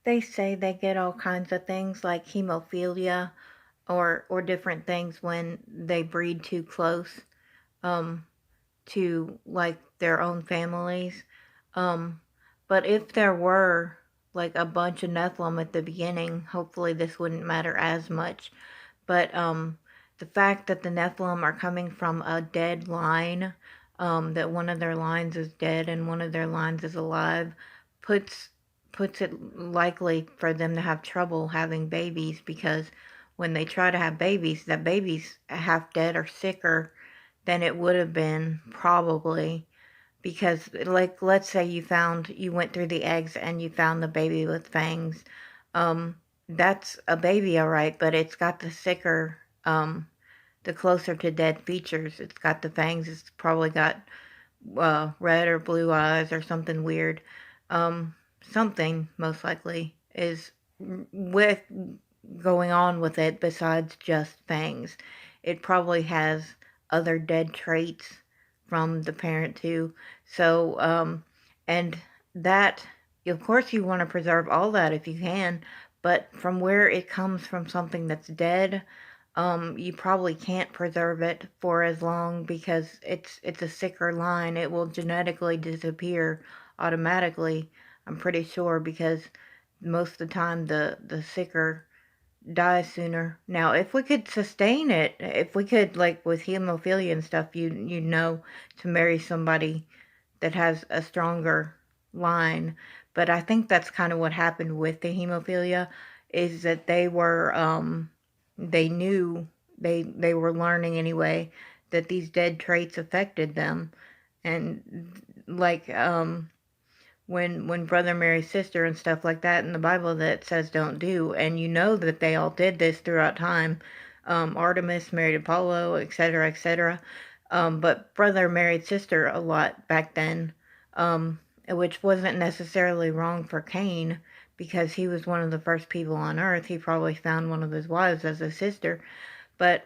They say they get all kinds of things like hemophilia or different things when they breed too close um to like their own families. Um but if there were like a bunch of nephilim at the beginning, hopefully this wouldn't matter as much. But the fact that the nephilim are coming from a dead line, that one of their lines is dead and one of their lines is alive, puts puts it likely for them to have trouble having babies, because when they try to have babies, the baby's half dead or sicker than it would have been probably, because like let's say you went through the eggs and you found the baby with fangs. um that's a baby, all right, but it's got the sicker, the closer to dead features. It's got the fangs. It's probably got red or blue eyes or something weird. Something most likely is with going on with it besides just fangs. It probably has other dead traits from the parent too. So, and that, of course, you want to preserve all that if you can, but from where it comes from something that's dead, you probably can't preserve it for as long because it's a sicker line. It will genetically disappear automatically. I'm pretty sure, because most of the time the sicker die sooner. Now, if we could sustain it, if we could, like with hemophilia and stuff, you know, to marry somebody that has a stronger line. But I think that's kind of what happened with the hemophilia, is that they knew, they were learning anyway, that these dead traits affected them. And like when brother marries sister and stuff like that in the Bible, that says don't do, and you know that they all did this throughout time. Artemis married Apollo, etc., etc. But brother married sister a lot back then, which wasn't necessarily wrong for Cain, because he was one of the first people on earth. He probably found one of his wives as a sister. But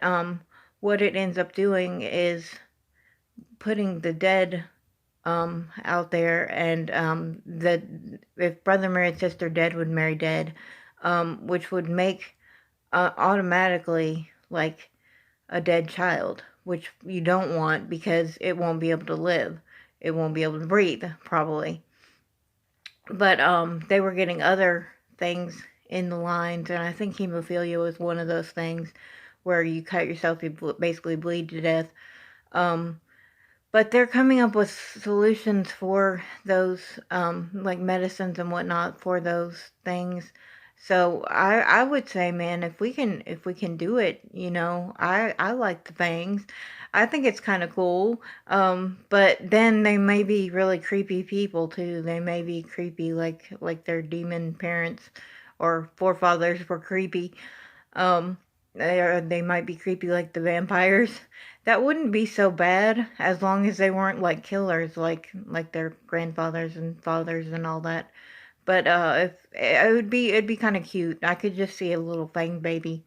what it ends up doing is putting the dead out there, and that if brother married sister, dead would marry dead, which would make automatically like a dead child, which you don't want because it won't be able to live. It won't be able to breathe, probably. But they were getting other things in the lines, and I think hemophilia was one of those things where you cut yourself, you basically bleed to death. Um, but they're coming up with solutions for those, like medicines and whatnot for those things. So I would say, man, if we can do it, I like the fangs. I think it's kind of cool. But then they may be really creepy people too. They may be creepy, like their demon parents or forefathers were creepy. Um, they might be creepy like the vampires. That wouldn't be so bad as long as they weren't like killers, like their grandfathers and fathers and all that. But if it'd be kind of cute. I could just see a little fang baby.